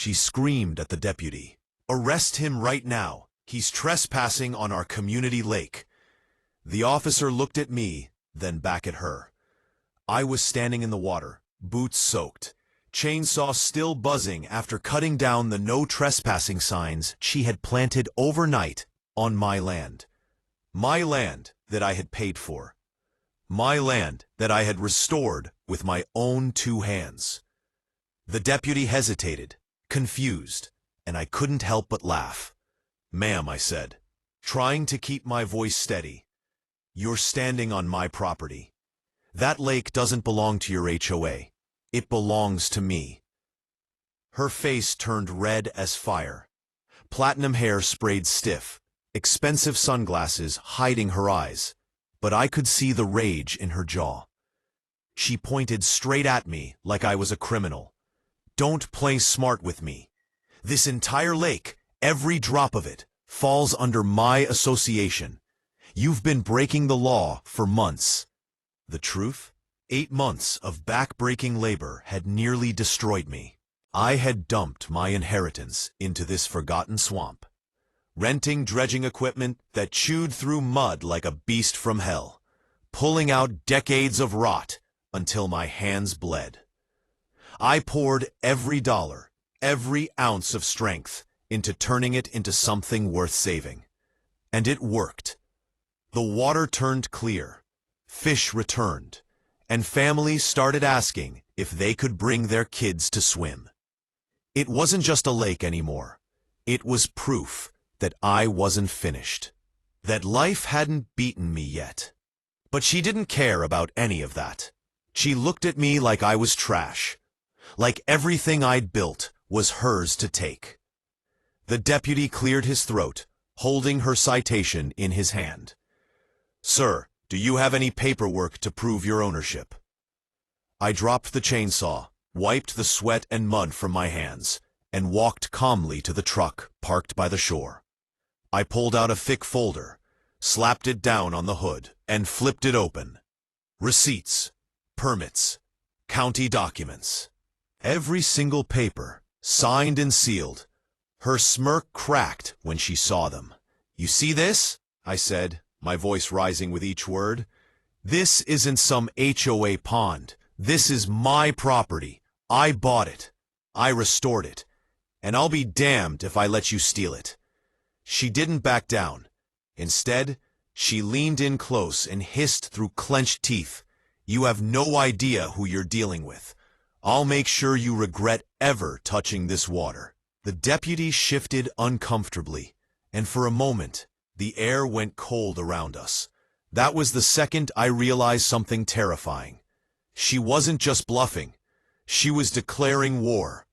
She screamed at the deputy. "Arrest him right now. He's trespassing on our community lake." The officer looked at me, then back at her. I was standing in the water, boots soaked, chainsaw still buzzing after cutting down the no trespassing signs she had planted overnight on my land. My land that I had paid for. My land that I had restored with my own 2 hands. The deputy hesitated, confused, and I couldn't help but laugh. "Ma'am," I said, trying to keep my voice steady, "you're standing on my property. That lake doesn't belong to your HOA. It belongs to me." Her face turned red as fire. Platinum hair sprayed stiff, expensive sunglasses hiding her eyes, but I could see the rage in her jaw. She pointed straight at me like I was a criminal. "Don't play smart with me. This entire lake, every drop of it, falls under my association. You've been breaking the law for months." The truth? 8 months of back-breaking labor had nearly destroyed me. I had dumped my inheritance into this forgotten swamp, renting dredging equipment that chewed through mud like a beast from hell, pulling out decades of rot until my hands bled. I poured every dollar, every ounce of strength into turning it into something worth saving. And it worked. The water turned clear, fish returned, and families started asking if they could bring their kids to swim. It wasn't just a lake anymore. It was proof that I wasn't finished, that life hadn't beaten me yet. But she didn't care about any of that. She looked at me like I was trash, like everything I'd built was hers to take. The deputy cleared his throat, holding her citation in his hand. "Sir, do you have any paperwork to prove your ownership?" I dropped the chainsaw, wiped the sweat and mud from my hands, and walked calmly to the truck parked by the shore. I pulled out a thick folder, slapped it down on the hood, and flipped it open. Receipts, permits, county documents. Every single paper, signed and sealed. Her smirk cracked when she saw them. "You see this?" I said, my voice rising with each word. "This isn't some HOA pond. This is my property. I bought it. I restored it. And I'll be damned if I let you steal it." She didn't back down. Instead, she leaned in close and hissed through clenched teeth, "You have no idea who you're dealing with. I'll make sure you regret ever touching this water." The deputy shifted uncomfortably, and for a moment, the air went cold around us. That was the second I realized something terrifying. She wasn't just bluffing. She was declaring war.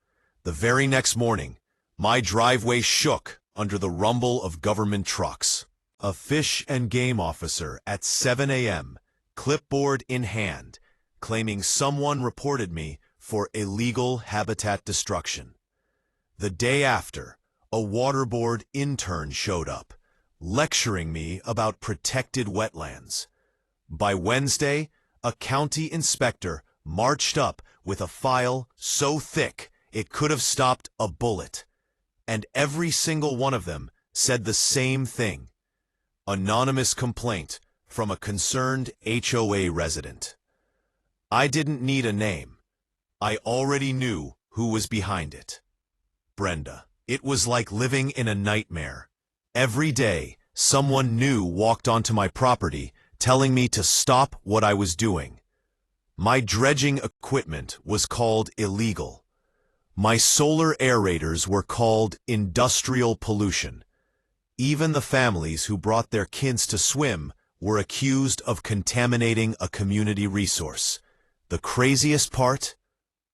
The very next morning, my driveway shook under the rumble of government trucks. A fish and game officer at 7 a.m., clipboard in hand, claiming someone reported me for illegal habitat destruction. The day after, a water board intern showed up, lecturing me about protected wetlands. By Wednesday, a county inspector marched up with a file so thick it could have stopped a bullet. And every single one of them said the same thing. Anonymous complaint from a concerned HOA resident. I didn't need a name. I already knew who was behind it. Brenda. It was like living in a nightmare. Every day, someone new walked onto my property, telling me to stop what I was doing. My dredging equipment was called illegal. My solar aerators were called industrial pollution. Even the families who brought their kids to swim were accused of contaminating a community resource. The craziest part?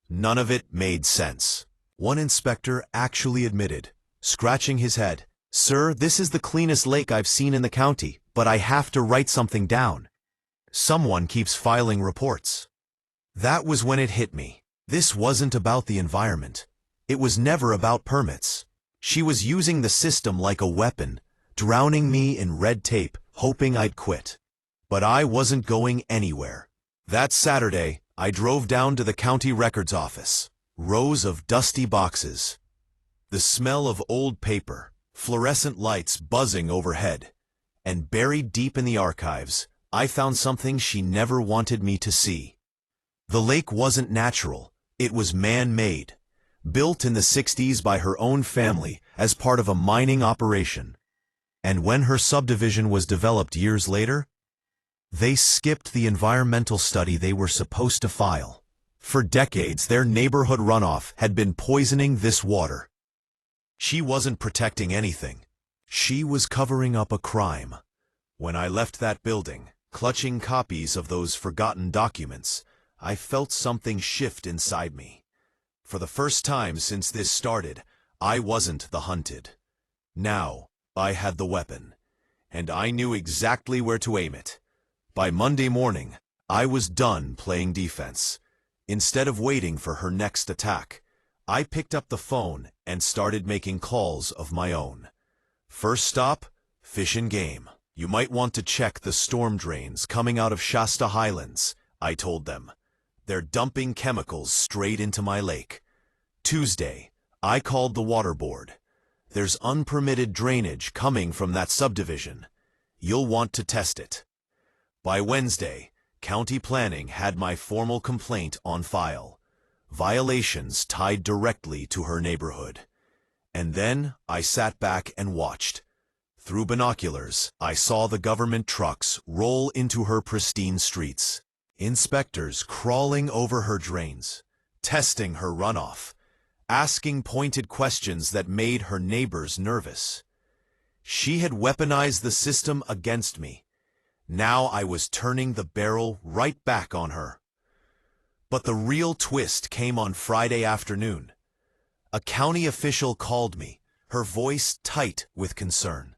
None of it made sense. One inspector actually admitted, scratching his head, "Sir, this is the cleanest lake I've seen in the county, but I have to write something down. Someone keeps filing reports." That was when it hit me. This wasn't about the environment. It was never about permits. She was using the system like a weapon, drowning me in red tape, hoping I'd quit. But I wasn't going anywhere. That Saturday, I drove down to the county records office. Rows of dusty boxes, The smell of old paper, fluorescent lights buzzing overhead, and buried deep in the archives, I found something she never wanted me to see. The lake wasn't natural, it was man-made, built in the 60s by her own family as part of a mining operation. And when her subdivision was developed years later, they skipped the environmental study they were supposed to file. For decades, their neighborhood runoff had been poisoning this water. She wasn't protecting anything. She was covering up a crime. When I left that building, clutching copies of those forgotten documents, I felt something shift inside me. For the first time since this started, I wasn't the hunted. Now, I had the weapon, and I knew exactly where to aim it. By Monday morning, I was done playing defense. Instead of waiting for her next attack, I picked up the phone and started making calls of my own. First stop, Fish and Game. You might want to check the storm drains coming out of Shasta Highlands, I told them. They're dumping chemicals straight into my lake. Tuesday, I called the water board. There's unpermitted drainage coming from that subdivision. You'll want to test it. By Wednesday, County Planning had my formal complaint on file. Violations tied directly to her neighborhood. And then I sat back and watched. Through binoculars, I saw the government trucks roll into her pristine streets. Inspectors crawling over her drains, testing her runoff, asking pointed questions that made her neighbors nervous. She had weaponized the system against me. Now I was turning the barrel right back on her. But the real twist came on Friday afternoon. A county official called me, her voice tight with concern.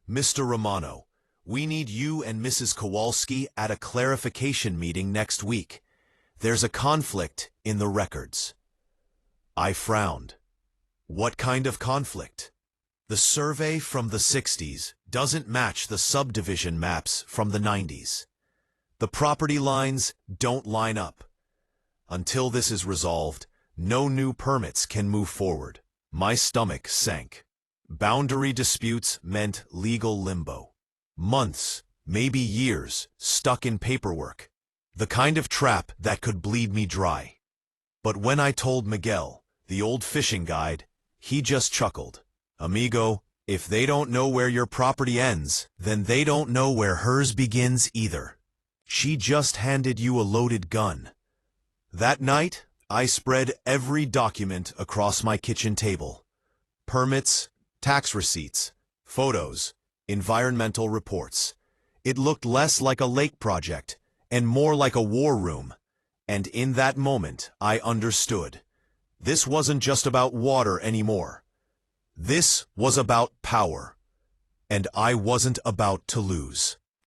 "Mr. Romano, we need you and Mrs. Kowalski at a clarification meeting next week. There's a conflict in the records." I frowned. What kind of conflict? The survey from the 60s doesn't match the subdivision maps from the 90s. The property lines don't line up. Until this is resolved, no new permits can move forward. My stomach sank. Boundary disputes meant legal limbo. Months, maybe years, stuck in paperwork. The kind of trap that could bleed me dry. But when I told Miguel, the old fishing guide, he just chuckled. "Amigo, if they don't know where your property ends, then they don't know where hers begins either. She just handed you a loaded gun." That night, I spread every document across my kitchen table. Permits, tax receipts, photos, environmental reports. It looked less like a lake project and more like a war room. And in that moment, I understood. This wasn't just about water anymore. This was about power. And I wasn't about to lose.